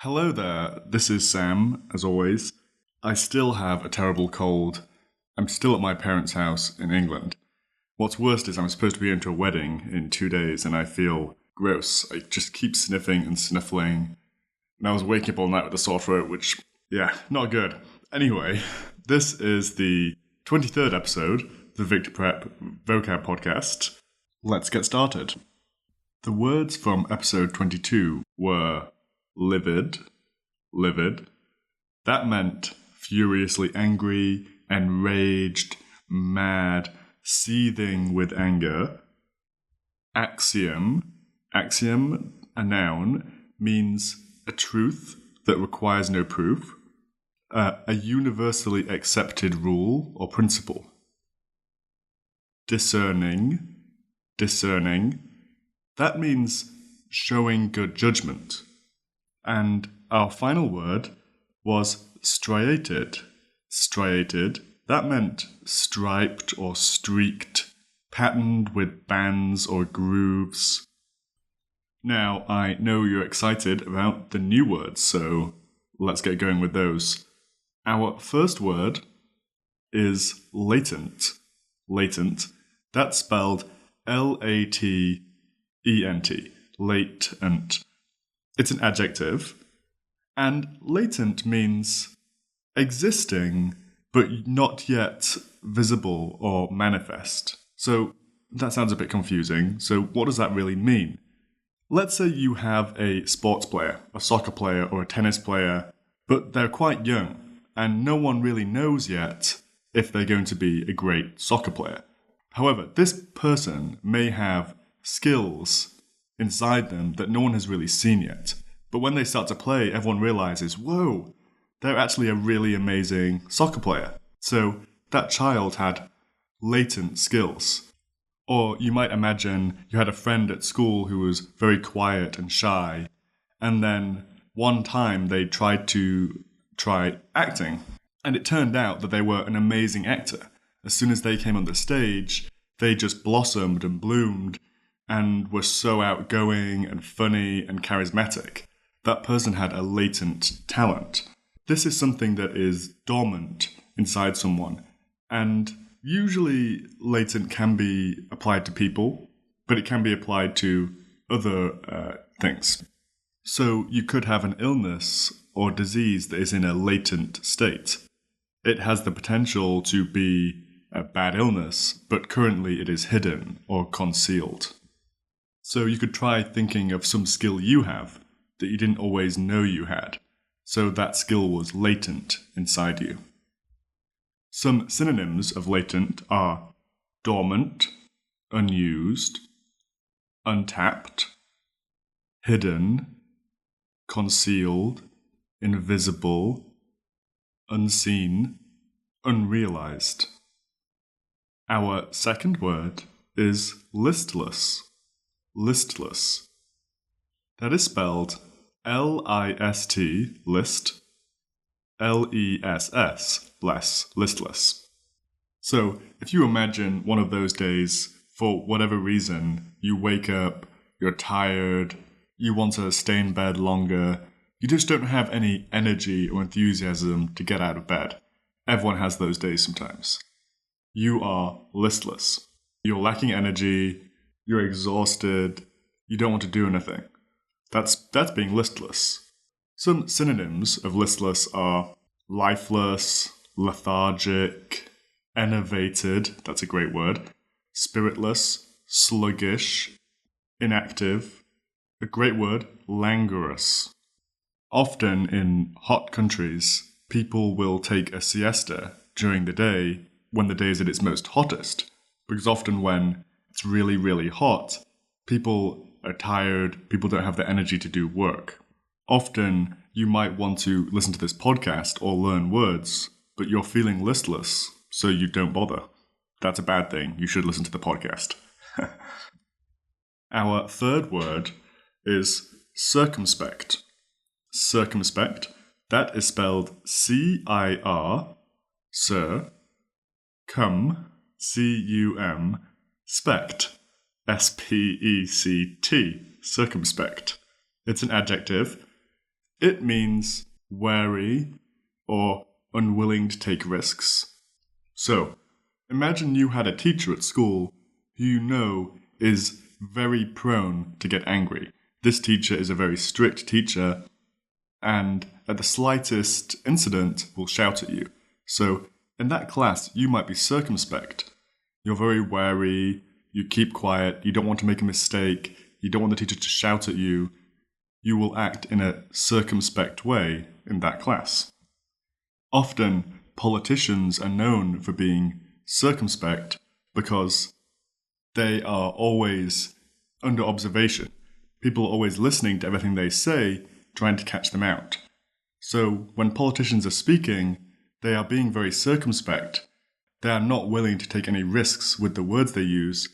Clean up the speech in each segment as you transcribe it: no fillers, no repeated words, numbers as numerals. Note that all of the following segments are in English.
Hello there, this is Sam, as always. I still have a terrible cold. I'm still at my parents' house in England. What's worst is I'm supposed to be going to a wedding in 2 days and I feel gross. I just keep sniffing and sniffling. And I was waking up all night with a sore throat, which, not good. Anyway, this is the 23rd episode of the VictorPrep Vocab podcast. Let's get started. The words from episode 22 were livid. That meant furiously angry, enraged, mad, seething with anger. Axiom, a noun, means a truth that requires no proof, a universally accepted rule or principle. Discerning, that means showing good judgment. And our final word was striated. That meant striped or streaked, patterned with bands or grooves. Now, I know you're excited about the new words, so let's get going with those. Our first word is latent. That's spelled Latent. Latent. It's an adjective, and latent means existing, but not yet visible or manifest. So that sounds a bit confusing. So what does that really mean? Let's say you have a sports player, a soccer player or a tennis player, but they're quite young, and no one really knows yet if they're going to be a great soccer player. However, this person may have skills inside them that no one has really seen yet. But when they start to play, everyone realizes, whoa, they're actually a really amazing soccer player. So that child had latent skills. Or you might imagine you had a friend at school who was very quiet and shy, and then one time they tried acting, and it turned out that they were an amazing actor. As soon as they came on the stage, they just blossomed and bloomed, and were so outgoing and funny and charismatic. That person had a latent talent. This is something that is dormant inside someone, and usually latent can be applied to people, but it can be applied to other things. So you could have an illness or disease that is in a latent state. It has the potential to be a bad illness, but currently it is hidden or concealed. So you could try thinking of some skill you have that you didn't always know you had. So that skill was latent inside you. Some synonyms of latent are dormant, unused, untapped, hidden, concealed, invisible, unseen, unrealized. Our second word is listless. That is spelled L-I-S-T, list, L-E-S-S, listless. So if you imagine one of those days, for whatever reason, you wake up, you're tired, you want to stay in bed longer, you just don't have any energy or enthusiasm to get out of bed. Everyone has those days sometimes. You are listless. You're lacking energy, you're exhausted, you don't want to do anything. That's being listless. Some synonyms of listless are lifeless, lethargic, enervated, that's a great word, spiritless, sluggish, inactive, a great word, languorous. Often in hot countries, people will take a siesta during the day when the day is at its most hottest, because often when it's really, really hot, people are tired, people don't have the energy to do work. Often you might want to listen to this podcast or learn words, but you're feeling listless, so you don't bother. That's a bad thing. You should listen to the podcast. Our third word is circumspect. Circumspect, that is spelled C-I-R, sir, cum, C-U-M, spect, S-P-E-C-T, circumspect. It's an adjective. It means wary or unwilling to take risks. So, imagine you had a teacher at school who you know is very prone to get angry. This teacher is a very strict teacher, and at the slightest incident will shout at you. So, in that class, you might be circumspect. You're very wary, you keep quiet, you don't want to make a mistake, you don't want the teacher to shout at you. You will act in a circumspect way in that class. Often, politicians are known for being circumspect because they are always under observation. People are always listening to everything they say, trying to catch them out. So when politicians are speaking, they are being very circumspect. They are not willing to take any risks with the words they use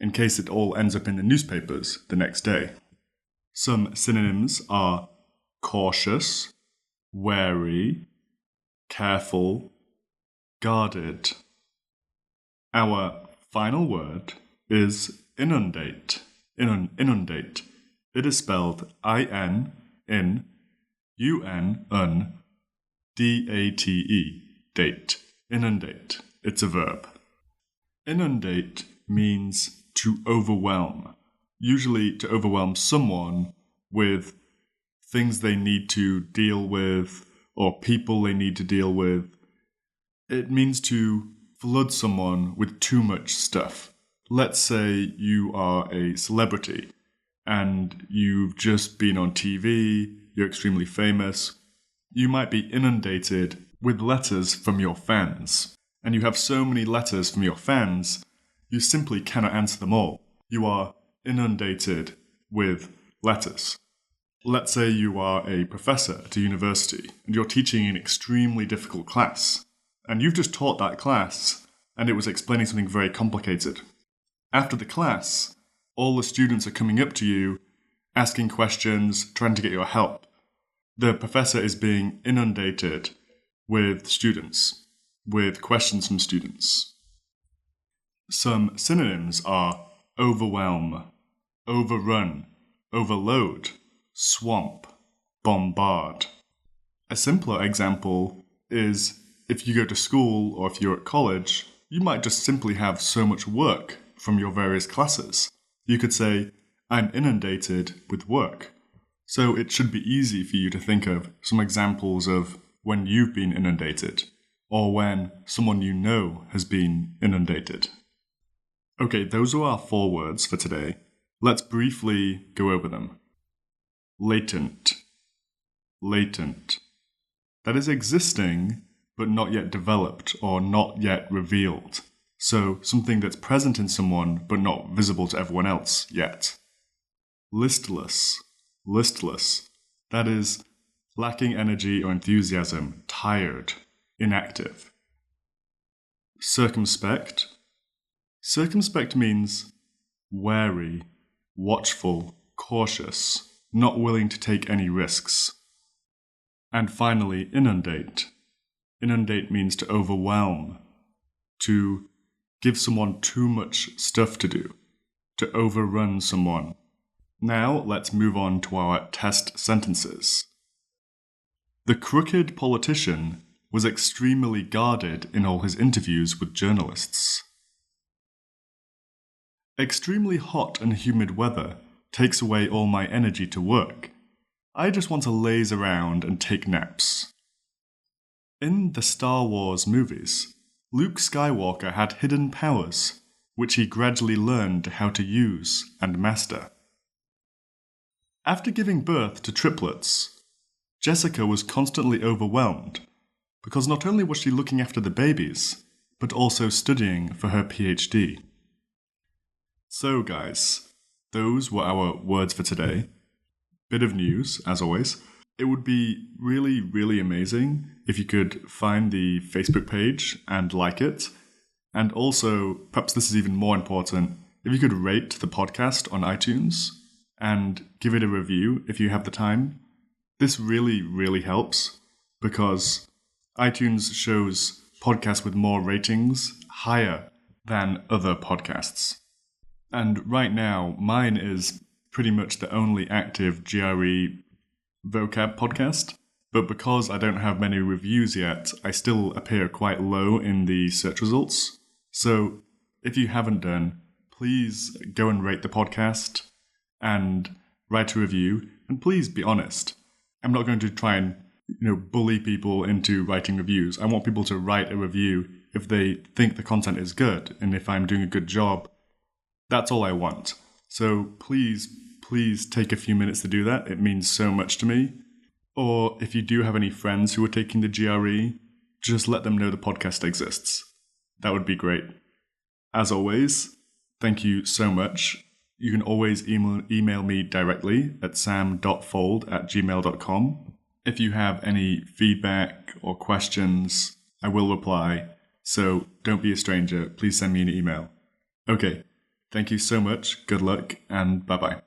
in case it all ends up in the newspapers the next day. Some synonyms are cautious, wary, careful, guarded. Our final word is inundate. Inundate. It is spelled I-N-U-N-D-A-T-E. Date. Inundate. It's a verb. Inundate means to overwhelm. Usually to overwhelm someone with things they need to deal with or people they need to deal with. It means to flood someone with too much stuff. Let's say you are a celebrity and you've just been on TV, you're extremely famous. You might be inundated with letters from your fans. And you have so many letters from your fans, you simply cannot answer them all. You are inundated with letters. Let's say you are a professor at a university and you're teaching an extremely difficult class. And you've just taught that class and it was explaining something very complicated. After the class, all the students are coming up to you, asking questions, trying to get your help. The professor is being inundated with students, with questions from students. Some synonyms are overwhelm, overrun, overload, swamp, bombard. A simpler example is if you go to school or if you're at college, you might just simply have so much work from your various classes. You could say, I'm inundated with work. So it should be easy for you to think of some examples of when you've been inundated or when someone you know has been inundated. Okay, those are our 4 words for today. Let's briefly go over them. Latent. Latent. That is existing, but not yet developed or not yet revealed. So something that's present in someone, but not visible to everyone else yet. Listless. Listless. That is lacking energy or enthusiasm, tired, inactive. Circumspect. Circumspect means wary, watchful, cautious, not willing to take any risks. And finally, inundate. Inundate means to overwhelm, to give someone too much stuff to do, to overrun someone. Now let's move on to our test sentences. The crooked politician was extremely guarded in all his interviews with journalists. Extremely hot and humid weather takes away all my energy to work. I just want to laze around and take naps. In the Star Wars movies, Luke Skywalker had hidden powers, which he gradually learned how to use and master. After giving birth to triplets, Jessica was constantly overwhelmed because not only was she looking after the babies, but also studying for her PhD. So guys, those were our words for today. Bit of news, as always. It would be really, really amazing if you could find the Facebook page and like it. And also, perhaps this is even more important, if you could rate the podcast on iTunes and give it a review if you have the time. This really, really helps because iTunes shows podcasts with more ratings higher than other podcasts. And right now, mine is pretty much the only active GRE Vocab podcast. But because I don't have many reviews yet, I still appear quite low in the search results. So if you haven't done, please go and rate the podcast and write a review. And please be honest. I'm not going to try and bully people into writing reviews. I want people to write a review if they think the content is good and if I'm doing a good job. That's all I want. So please take a few minutes to do that. It means so much to me. Or if you do have any friends who are taking the GRE, just let them know the podcast exists. That would be great. As always, thank you so much. You can always email me directly at sam.fold@gmail.com. If you have any feedback or questions, I will reply. So don't be a stranger. Please send me an email. Okay. Thank you so much. Good luck and bye-bye.